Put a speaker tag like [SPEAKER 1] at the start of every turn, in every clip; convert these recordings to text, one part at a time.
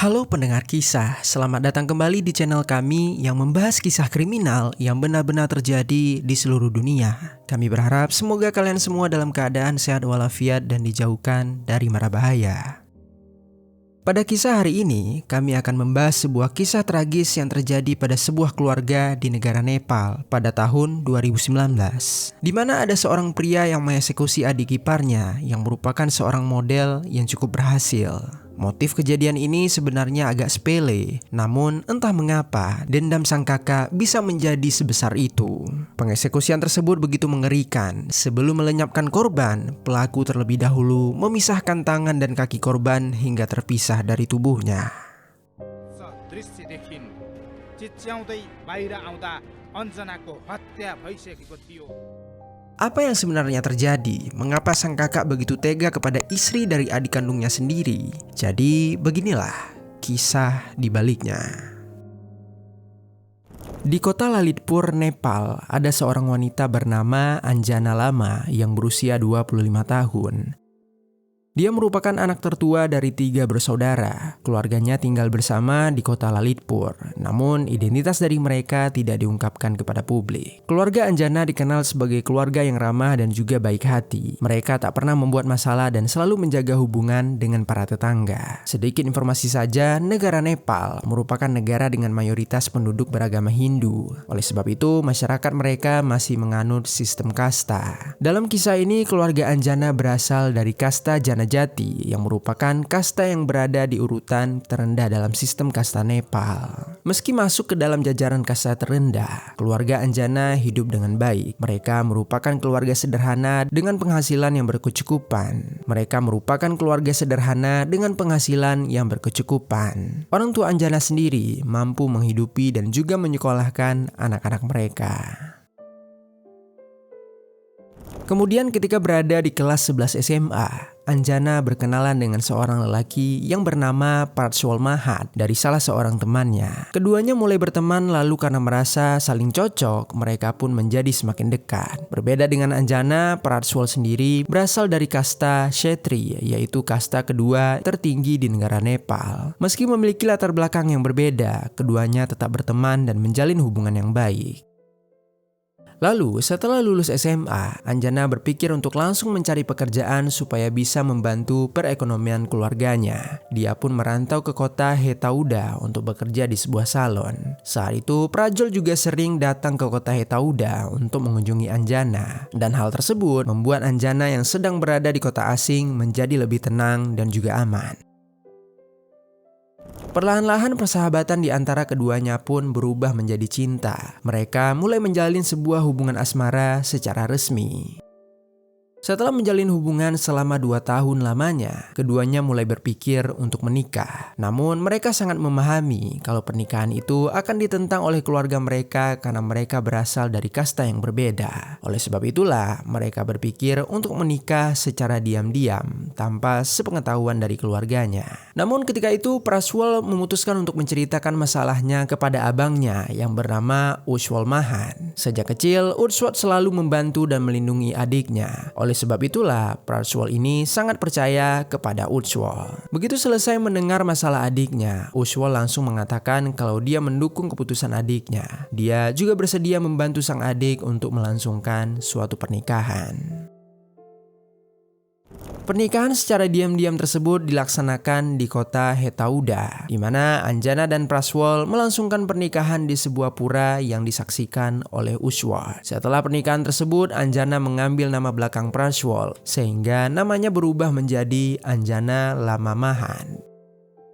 [SPEAKER 1] Halo pendengar kisah, selamat datang kembali di channel kami yang membahas kisah kriminal yang benar-benar terjadi di seluruh dunia. Kami berharap semoga kalian semua dalam keadaan sehat walafiat dan dijauhkan dari mara bahaya. Pada kisah hari ini, kami akan membahas sebuah kisah tragis yang terjadi pada sebuah keluarga di negara Nepal pada tahun 2019. Di mana ada seorang pria yang mengeksekusi adik iparnya yang merupakan seorang model yang cukup berhasil. Motif kejadian ini sebenarnya agak sepele, namun entah mengapa dendam sang kakak bisa menjadi sebesar itu. Pengeksekusian tersebut begitu mengerikan. Sebelum melenyapkan korban, pelaku terlebih dahulu memisahkan tangan dan kaki korban hingga terpisah dari tubuhnya. Apa yang sebenarnya terjadi? Mengapa sang kakak begitu tega kepada istri dari adik kandungnya sendiri? Jadi beginilah kisah di baliknya. Di kota Lalitpur, Nepal, ada seorang wanita bernama Anjana Lama yang berusia 25 tahun. Dia merupakan anak tertua dari 3 bersaudara. Keluarganya tinggal bersama di kota Lalitpur, namun identitas dari mereka tidak diungkapkan kepada publik. Keluarga Anjana dikenal sebagai keluarga yang ramah dan juga baik hati. Mereka tak pernah membuat masalah dan selalu menjaga hubungan dengan para tetangga. Sedikit informasi saja, negara Nepal merupakan negara dengan mayoritas penduduk beragama Hindu. Oleh sebab itu, masyarakat mereka masih menganut sistem kasta. Dalam kisah ini, keluarga Anjana berasal dari kasta Janajati yang merupakan kasta yang berada di urutan terendah dalam sistem kasta Nepal. Meski masuk ke dalam jajaran kasta terendah, keluarga Anjana hidup dengan baik. Mereka merupakan keluarga sederhana dengan penghasilan yang berkecukupan. Orang tua Anjana sendiri mampu menghidupi dan juga menyekolahkan anak-anak mereka. Kemudian ketika berada di kelas 11 SMA, Anjana berkenalan dengan seorang lelaki yang bernama Parshwal Mahat dari salah seorang temannya. Keduanya mulai berteman, lalu karena merasa saling cocok, mereka pun menjadi semakin dekat. Berbeda dengan Anjana, Parshwal sendiri berasal dari kasta Kshetri, yaitu kasta kedua tertinggi di negara Nepal. Meski memiliki latar belakang yang berbeda, keduanya tetap berteman dan menjalin hubungan yang baik. Lalu setelah lulus SMA, Anjana berpikir untuk langsung mencari pekerjaan supaya bisa membantu perekonomian keluarganya. Dia pun merantau ke kota Hetauda untuk bekerja di sebuah salon. Saat itu, Prajol juga sering datang ke kota Hetauda untuk mengunjungi Anjana. Dan hal tersebut membuat Anjana yang sedang berada di kota asing menjadi lebih tenang dan juga aman. Perlahan-lahan persahabatan di antara keduanya pun berubah menjadi cinta. Mereka mulai menjalin sebuah hubungan asmara secara resmi. Setelah menjalin hubungan selama 2 tahun lamanya, keduanya mulai berpikir untuk menikah. Namun mereka sangat memahami kalau pernikahan itu akan ditentang oleh keluarga mereka karena mereka berasal dari kasta yang berbeda. Oleh sebab itulah mereka berpikir untuk menikah secara diam-diam tanpa sepengetahuan dari keluarganya. Namun ketika itu Parshwal memutuskan untuk menceritakan masalahnya kepada abangnya yang bernama Ushwal Mahan. Sejak kecil, Ushwal selalu membantu dan melindungi adiknya. Oleh sebab itulah, Parshwal ini sangat percaya kepada Ushwal. Begitu selesai mendengar masalah adiknya, Ushwal langsung mengatakan kalau dia mendukung keputusan adiknya. Dia juga bersedia membantu sang adik untuk melangsungkan suatu pernikahan. Pernikahan secara diam-diam tersebut dilaksanakan di kota Hetauda, di mana Anjana dan Parshwal melangsungkan pernikahan di sebuah pura yang disaksikan oleh Ushwal. Setelah pernikahan tersebut, Anjana mengambil nama belakang Parshwal, sehingga namanya berubah menjadi Anjana Lama Mahan.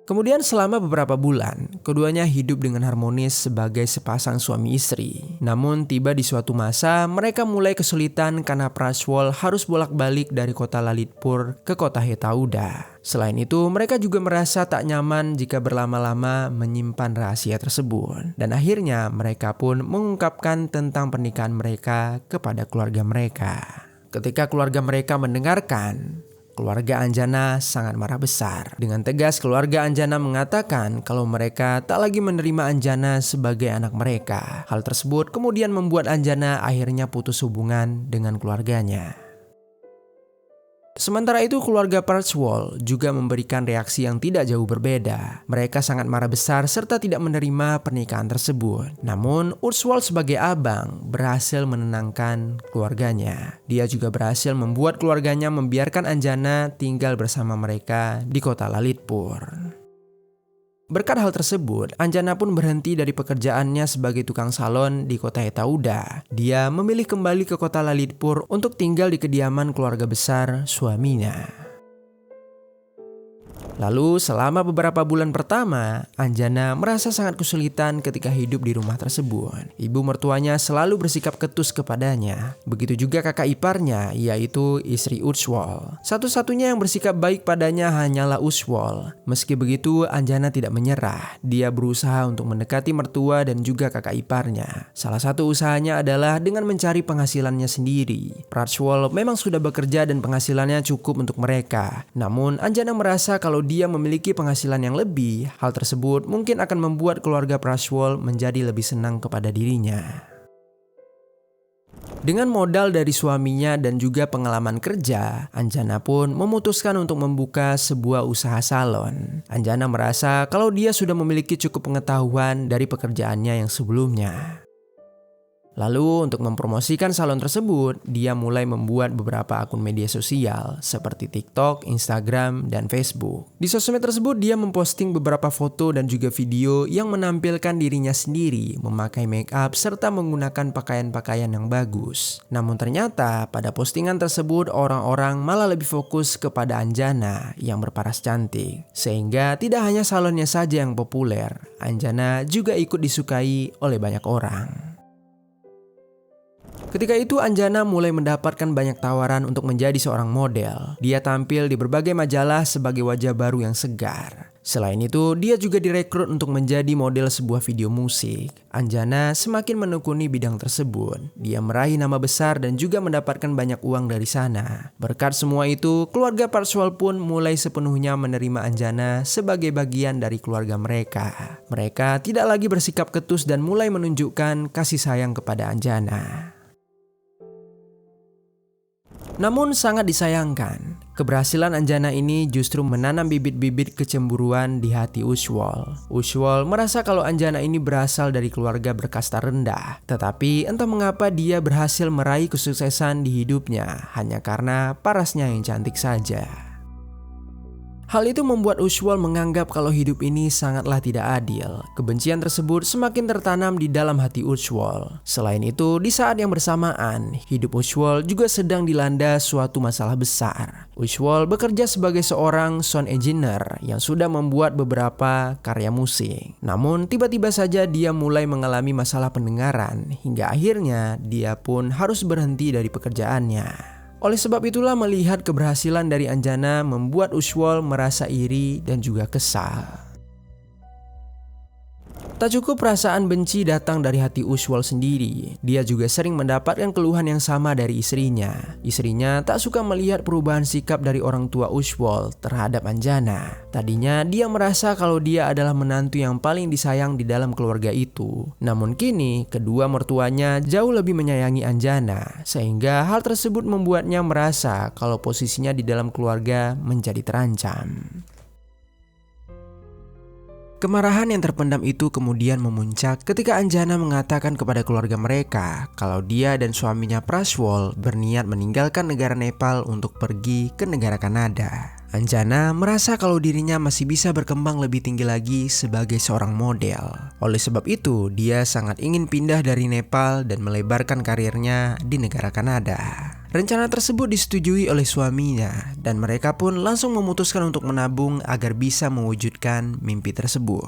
[SPEAKER 1] Kemudian selama beberapa bulan, keduanya hidup dengan harmonis sebagai sepasang suami istri. Namun tiba di suatu masa, mereka mulai kesulitan karena Parshwal harus bolak-balik dari kota Lalitpur ke kota Hetauda. Selain itu, mereka juga merasa tak nyaman jika berlama-lama menyimpan rahasia tersebut. Dan akhirnya mereka pun mengungkapkan tentang pernikahan mereka kepada keluarga mereka. Ketika keluarga mereka mendengarkan, keluarga Anjana sangat marah besar. Dengan tegas keluarga Anjana mengatakan kalau mereka tak lagi menerima Anjana sebagai anak mereka. Hal tersebut kemudian membuat Anjana akhirnya putus hubungan dengan keluarganya. Sementara itu keluarga Partswell juga memberikan reaksi yang tidak jauh berbeda. Mereka sangat marah besar serta tidak menerima pernikahan tersebut. Namun Urswell sebagai abang berhasil menenangkan keluarganya. Dia juga berhasil membuat keluarganya membiarkan Anjana tinggal bersama mereka di kota Lalitpur. Berkat hal tersebut, Anjana pun berhenti dari pekerjaannya sebagai tukang salon di kota Hetauda. Dia memilih kembali ke kota Lalitpur untuk tinggal di kediaman keluarga besar suaminya. Lalu selama beberapa bulan pertama, Anjana merasa sangat kesulitan ketika hidup di rumah tersebut. Ibu mertuanya selalu bersikap ketus kepadanya. Begitu juga kakak iparnya, yaitu istri Urswell. Satu-satunya yang bersikap baik padanya hanyalah Urswell. Meski begitu, Anjana tidak menyerah. Dia berusaha untuk mendekati mertua dan juga kakak iparnya. Salah satu usahanya adalah dengan mencari penghasilannya sendiri. Partswell memang sudah bekerja dan penghasilannya cukup untuk mereka. Namun, Anjana merasa kalau dia memiliki penghasilan yang lebih, hal tersebut mungkin akan membuat keluarga Partswell menjadi lebih senang kepada dirinya. Dengan modal dari suaminya dan juga pengalaman kerja, Anjana pun memutuskan untuk membuka sebuah usaha salon. Anjana merasa kalau dia sudah memiliki cukup pengetahuan dari pekerjaannya yang sebelumnya. Lalu untuk mempromosikan salon tersebut, dia mulai membuat beberapa akun media sosial seperti TikTok, Instagram, dan Facebook. Di sosmed tersebut dia memposting beberapa foto dan juga video yang menampilkan dirinya sendiri memakai make up serta menggunakan pakaian-pakaian yang bagus. Namun ternyata pada postingan tersebut orang-orang malah lebih fokus kepada Anjana yang berparas cantik. Sehingga tidak hanya salonnya saja yang populer, Anjana juga ikut disukai oleh banyak orang. Ketika itu Anjana mulai mendapatkan banyak tawaran untuk menjadi seorang model. Dia tampil di berbagai majalah sebagai wajah baru yang segar. Selain itu, dia juga direkrut untuk menjadi model sebuah video musik. Anjana semakin menekuni bidang tersebut. Dia meraih nama besar dan juga mendapatkan banyak uang dari sana. Berkat semua itu, keluarga Partswell pun mulai sepenuhnya menerima Anjana sebagai bagian dari keluarga mereka. Mereka tidak lagi bersikap ketus dan mulai menunjukkan kasih sayang kepada Anjana. Namun sangat disayangkan, keberhasilan Anjana ini justru menanam bibit-bibit kecemburuan di hati Urswell. Urswell merasa kalau Anjana ini berasal dari keluarga berkasta rendah, tetapi entah mengapa dia berhasil meraih kesuksesan di hidupnya hanya karena parasnya yang cantik saja. Hal itu membuat Urswell menganggap kalau hidup ini sangatlah tidak adil. Kebencian tersebut semakin tertanam di dalam hati Urswell. Selain itu, di saat yang bersamaan, hidup Urswell juga sedang dilanda suatu masalah besar. Urswell bekerja sebagai seorang sound engineer yang sudah membuat beberapa karya musik. Namun, tiba-tiba saja dia mulai mengalami masalah pendengaran, hingga akhirnya dia pun harus berhenti dari pekerjaannya. Oleh sebab itulah melihat keberhasilan dari Anjana membuat Urswell merasa iri dan juga kesal. Tak cukup perasaan benci datang dari hati Urswell sendiri, dia juga sering mendapatkan keluhan yang sama dari istrinya. Istrinya tak suka melihat perubahan sikap dari orang tua Urswell terhadap Anjana. Tadinya dia merasa kalau dia adalah menantu yang paling disayang di dalam keluarga itu. Namun kini kedua mertuanya jauh lebih menyayangi Anjana, sehingga hal tersebut membuatnya merasa kalau posisinya di dalam keluarga menjadi terancam. Kemarahan yang terpendam itu kemudian memuncak ketika Anjana mengatakan kepada keluarga mereka kalau dia dan suaminya Partswell berniat meninggalkan negara Nepal untuk pergi ke negara Kanada. Anjana merasa kalau dirinya masih bisa berkembang lebih tinggi lagi sebagai seorang model. Oleh sebab itu, dia sangat ingin pindah dari Nepal dan melebarkan karirnya di negara Kanada. Rencana tersebut disetujui oleh suaminya dan mereka pun langsung memutuskan untuk menabung agar bisa mewujudkan mimpi tersebut.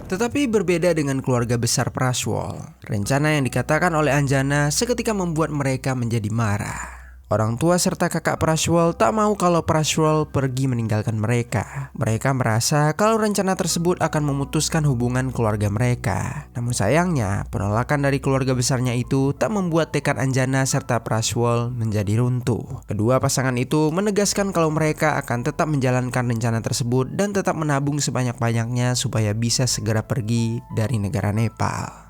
[SPEAKER 1] Tetapi berbeda dengan keluarga besar Partswell, rencana yang dikatakan oleh Anjana seketika membuat mereka menjadi marah. Orang tua serta kakak Partswell tak mau kalau Partswell pergi meninggalkan mereka. Mereka merasa kalau rencana tersebut akan memutuskan hubungan keluarga mereka. Namun sayangnya, penolakan dari keluarga besarnya itu tak membuat tekad Anjana serta Partswell menjadi runtuh. Kedua pasangan itu menegaskan kalau mereka akan tetap menjalankan rencana tersebut dan tetap menabung sebanyak-banyaknya supaya bisa segera pergi dari negara Nepal.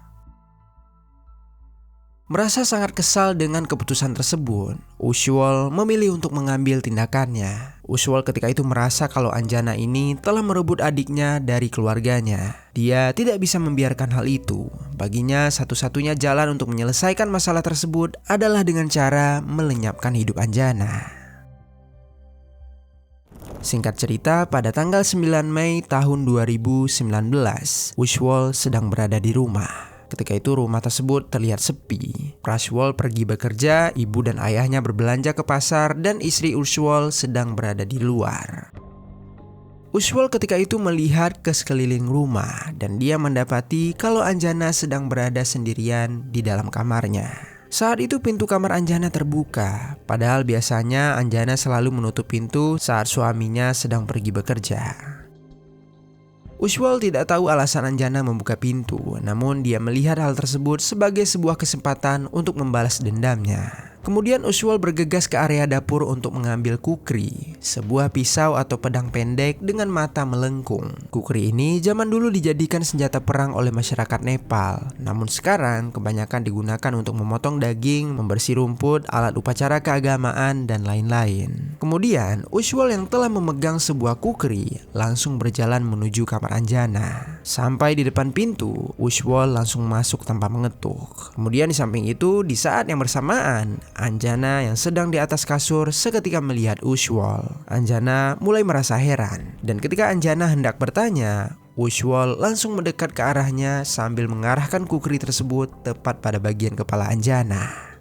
[SPEAKER 1] Merasa sangat kesal dengan keputusan tersebut, Usual memilih untuk mengambil tindakannya. Usual ketika itu merasa kalau Anjana ini telah merebut adiknya dari keluarganya. Dia tidak bisa membiarkan hal itu. Baginya satu-satunya jalan untuk menyelesaikan masalah tersebut adalah dengan cara melenyapkan hidup Anjana. Singkat cerita, pada tanggal 9 Mei tahun 2019, Usual sedang berada di rumah. Ketika itu rumah tersebut terlihat sepi. Praswal pergi bekerja, ibu dan ayahnya berbelanja ke pasar, dan istri Usual sedang berada di luar. Usual ketika itu melihat ke sekeliling rumah dan dia mendapati kalau Anjana sedang berada sendirian di dalam kamarnya. Saat itu pintu kamar Anjana terbuka, padahal biasanya Anjana selalu menutup pintu saat suaminya sedang pergi bekerja. Usual tidak tahu alasan Anjana membuka pintu, namun dia melihat hal tersebut sebagai sebuah kesempatan untuk membalas dendamnya. Kemudian Usual bergegas ke area dapur untuk mengambil kukri, sebuah pisau atau pedang pendek dengan mata melengkung. Kukri ini zaman dulu dijadikan senjata perang oleh masyarakat Nepal, namun sekarang kebanyakan digunakan untuk memotong daging, membersih rumput, alat upacara keagamaan, dan lain-lain. Kemudian Usual yang telah memegang sebuah kukri langsung berjalan menuju kamar Anjana. Sampai di depan pintu, Usual langsung masuk tanpa mengetuk. Kemudian di samping itu, di saat yang bersamaan, Anjana yang sedang di atas kasur seketika melihat Usual. Anjana mulai merasa heran, dan ketika Anjana hendak bertanya, Usual langsung mendekat ke arahnya sambil mengarahkan kukri tersebut tepat pada bagian kepala Anjana.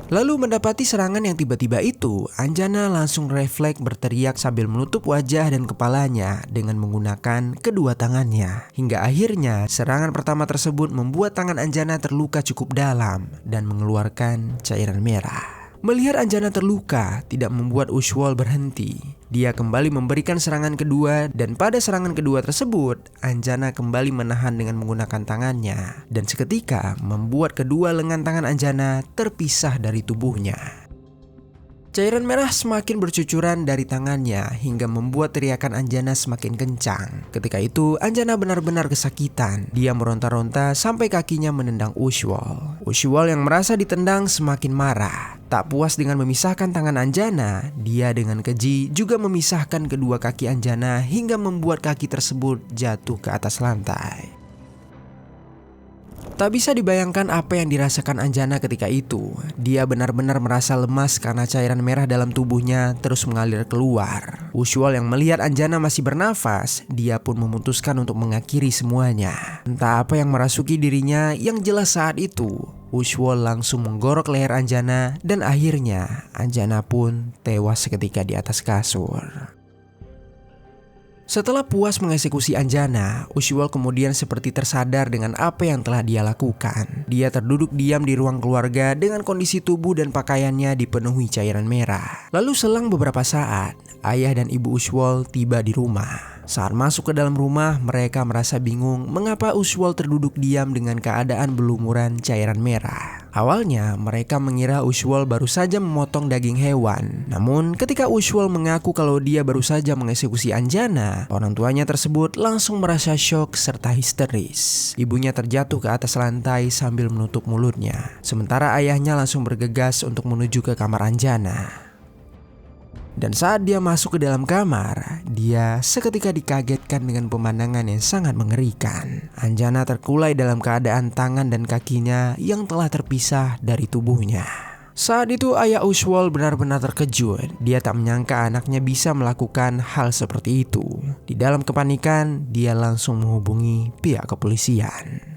[SPEAKER 1] Lalu mendapati serangan yang tiba-tiba itu, Anjana langsung refleks berteriak sambil menutup wajah dan kepalanya dengan menggunakan kedua tangannya. Hingga akhirnya serangan pertama tersebut membuat tangan Anjana terluka cukup dalam dan mengeluarkan cairan merah. Melihat Anjana terluka tidak membuat Usual berhenti. Dia kembali memberikan serangan kedua, dan pada serangan kedua tersebut Anjana kembali menahan dengan menggunakan tangannya, dan seketika membuat kedua lengan tangan Anjana terpisah dari tubuhnya. Cairan merah semakin bercucuran dari tangannya hingga membuat teriakan Anjana semakin kencang. Ketika itu Anjana benar-benar kesakitan. Dia meronta-ronta sampai kakinya menendang Usual. Usual yang merasa ditendang semakin marah. Tak puas dengan memisahkan tangan Anjana, dia dengan keji juga memisahkan kedua kaki Anjana hingga membuat kaki tersebut jatuh ke atas lantai. Tak bisa dibayangkan apa yang dirasakan Anjana ketika itu. Dia benar-benar merasa lemas karena cairan merah dalam tubuhnya terus mengalir keluar. Usual yang melihat Anjana masih bernafas, dia pun memutuskan untuk mengakhiri semuanya. Entah apa yang merasuki dirinya, yang jelas saat itu Usual langsung menggorok leher Anjana dan akhirnya Anjana pun tewas seketika di atas kasur. Setelah puas mengeksekusi Anjana, Usual kemudian seperti tersadar dengan apa yang telah dia lakukan. Dia terduduk diam di ruang keluarga dengan kondisi tubuh dan pakaiannya dipenuhi cairan merah. Lalu selang beberapa saat, ayah dan ibu Usual tiba di rumah. Saat masuk ke dalam rumah, mereka merasa bingung mengapa Usual terduduk diam dengan keadaan berlumuran cairan merah. Awalnya mereka mengira Usual baru saja memotong daging hewan. Namun ketika Usual mengaku kalau dia baru saja mengeksekusi Anjana, orang tuanya tersebut langsung merasa syok serta histeris. Ibunya terjatuh ke atas lantai sambil menutup mulutnya. Sementara ayahnya langsung bergegas untuk menuju ke kamar Anjana. Dan saat dia masuk ke dalam kamar, dia seketika dikagetkan dengan pemandangan yang sangat mengerikan. Anjana terkulai dalam keadaan tangan dan kakinya yang telah terpisah dari tubuhnya. Saat itu ayah Usual benar-benar terkejut. Dia tak menyangka anaknya bisa melakukan hal seperti itu. Di dalam kepanikan, dia langsung menghubungi pihak kepolisian.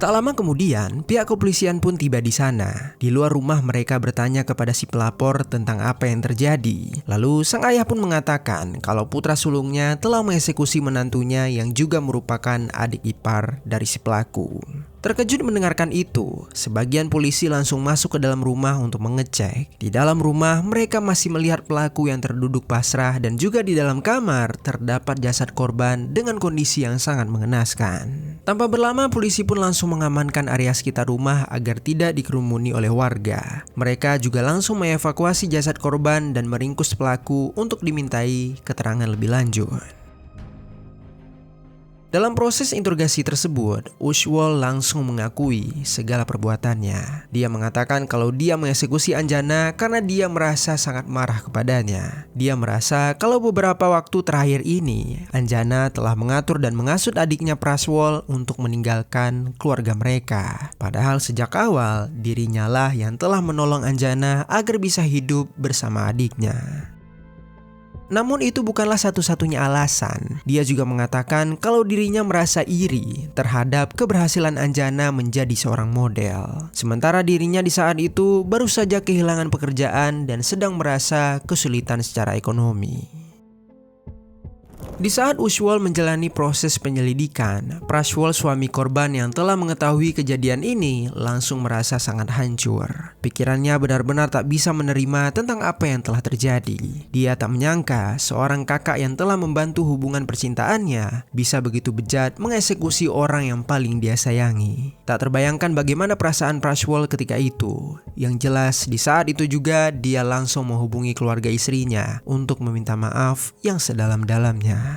[SPEAKER 1] Tak lama kemudian, pihak kepolisian pun tiba di sana. Di luar rumah mereka bertanya kepada si pelapor tentang apa yang terjadi. Lalu sang ayah pun mengatakan kalau putra sulungnya telah mengeksekusi menantunya yang juga merupakan adik ipar dari si pelaku. Terkejut mendengarkan itu, sebagian polisi langsung masuk ke dalam rumah untuk mengecek. Di dalam rumah, mereka masih melihat pelaku yang terduduk pasrah dan juga di dalam kamar terdapat jasad korban dengan kondisi yang sangat mengenaskan. Tanpa berlama, polisi pun langsung mengamankan area sekitar rumah agar tidak dikerumuni oleh warga. Mereka juga langsung mengevakuasi jasad korban dan meringkus pelaku untuk dimintai keterangan lebih lanjut. Dalam proses interogasi tersebut, Ushwal langsung mengakui segala perbuatannya. Dia mengatakan kalau dia mengeksekusi Anjana karena dia merasa sangat marah kepadanya. Dia merasa kalau beberapa waktu terakhir ini, Anjana telah mengatur dan mengasut adiknya Praswal untuk meninggalkan keluarga mereka. Padahal sejak awal, dirinya lah yang telah menolong Anjana agar bisa hidup bersama adiknya. Namun itu bukanlah satu-satunya alasan. Dia juga mengatakan kalau dirinya merasa iri terhadap keberhasilan Anjana menjadi seorang model. Sementara dirinya di saat itu baru saja kehilangan pekerjaan dan sedang merasa kesulitan secara ekonomi. Di saat Ushwal menjalani proses penyelidikan, Praswal suami korban yang telah mengetahui kejadian ini langsung merasa sangat hancur. Pikirannya benar-benar tak bisa menerima tentang apa yang telah terjadi. Dia tak menyangka seorang kakak yang telah membantu hubungan percintaannya bisa begitu bejat mengeksekusi orang yang paling dia sayangi. Tak terbayangkan bagaimana perasaan Praswal ketika itu. Yang jelas di saat itu juga dia langsung menghubungi keluarga istrinya untuk meminta maaf yang sedalam-dalamnya.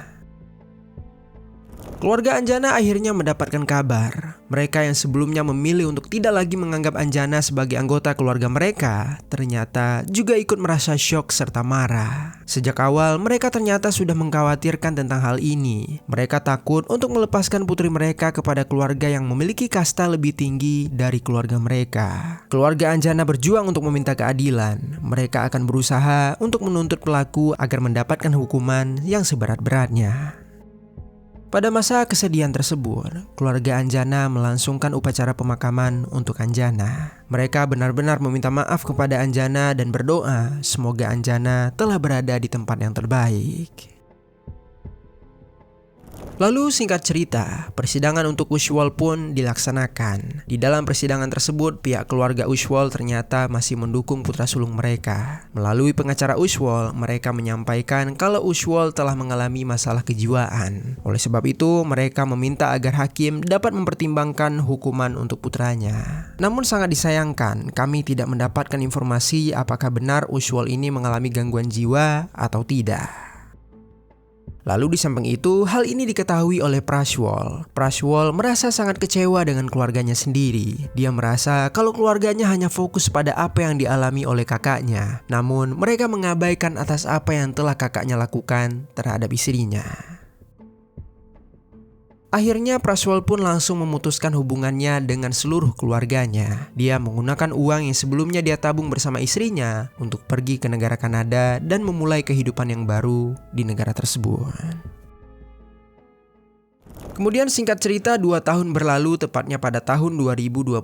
[SPEAKER 1] Keluarga Anjana akhirnya mendapatkan kabar. Mereka yang sebelumnya memilih untuk tidak lagi menganggap Anjana sebagai anggota keluarga mereka, ternyata juga ikut merasa syok serta marah. Sejak awal, mereka ternyata sudah mengkhawatirkan tentang hal ini. Mereka takut untuk melepaskan putri mereka kepada keluarga yang memiliki kasta lebih tinggi dari keluarga mereka. Keluarga Anjana berjuang untuk meminta keadilan. Mereka akan berusaha untuk menuntut pelaku agar mendapatkan hukuman yang seberat-beratnya. Pada masa kesedihan tersebut, keluarga Anjana melangsungkan upacara pemakaman untuk Anjana. Mereka benar-benar meminta maaf kepada Anjana dan berdoa semoga Anjana telah berada di tempat yang terbaik. Lalu singkat cerita, persidangan untuk Ushwal pun dilaksanakan. Di dalam persidangan tersebut, pihak keluarga Ushwal ternyata masih mendukung putra sulung mereka. Melalui pengacara Ushwal, mereka menyampaikan kalau Ushwal telah mengalami masalah kejiwaan. Oleh sebab itu, mereka meminta agar hakim dapat mempertimbangkan hukuman untuk putranya. Namun sangat disayangkan, kami tidak mendapatkan informasi apakah benar Ushwal ini mengalami gangguan jiwa atau tidak. Lalu di samping itu, hal ini diketahui oleh Praswal. Praswal merasa sangat kecewa dengan keluarganya sendiri. Dia merasa kalau keluarganya hanya fokus pada apa yang dialami oleh kakaknya. Namun mereka mengabaikan atas apa yang telah kakaknya lakukan terhadap istrinya. Akhirnya Praswal pun langsung memutuskan hubungannya dengan seluruh keluarganya. Dia menggunakan uang yang sebelumnya dia tabung bersama istrinya untuk pergi ke negara Kanada dan memulai kehidupan yang baru di negara tersebut. Kemudian singkat cerita 2 tahun berlalu, tepatnya pada tahun 2021.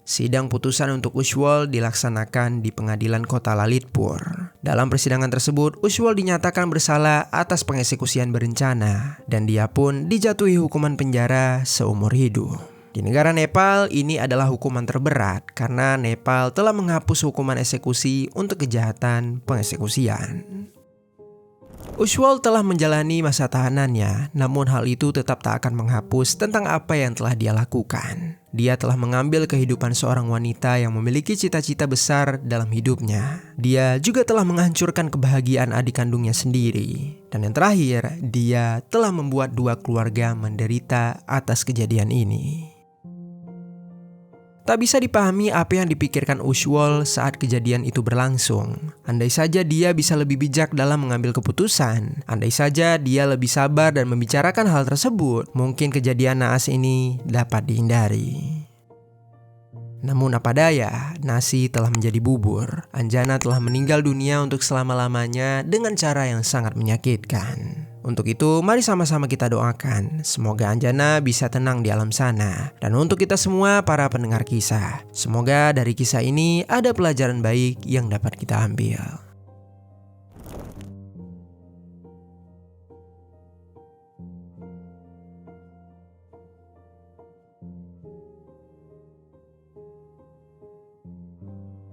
[SPEAKER 1] Sidang putusan untuk Ushwal dilaksanakan di pengadilan kota Lalitpur. Dalam persidangan tersebut, Ushwal dinyatakan bersalah atas pengeksekusian berencana dan dia pun dijatuhi hukuman penjara seumur hidup. Di negara Nepal, ini adalah hukuman terberat karena Nepal telah menghapus hukuman eksekusi untuk kejahatan pengeksekusian. Ushwal telah menjalani masa tahanannya, namun hal itu tetap tak akan menghapus tentang apa yang telah dia lakukan. Dia telah mengambil kehidupan seorang wanita yang memiliki cita-cita besar dalam hidupnya. Dia juga telah menghancurkan kebahagiaan adik kandungnya sendiri. Dan yang terakhir, dia telah membuat 2 keluarga menderita atas kejadian ini. Tak bisa dipahami apa yang dipikirkan Ushwal saat kejadian itu berlangsung. Andai saja dia bisa lebih bijak dalam mengambil keputusan, andai saja dia lebih sabar dan membicarakan hal tersebut, mungkin kejadian naas ini dapat dihindari. Namun apa daya, nasi telah menjadi bubur. Anjana telah meninggal dunia untuk selama-lamanya dengan cara yang sangat menyakitkan. Untuk itu, mari sama-sama kita doakan. Semoga Anjana bisa tenang di alam sana. Dan untuk kita semua para pendengar kisah, semoga dari kisah ini ada pelajaran baik yang dapat kita ambil.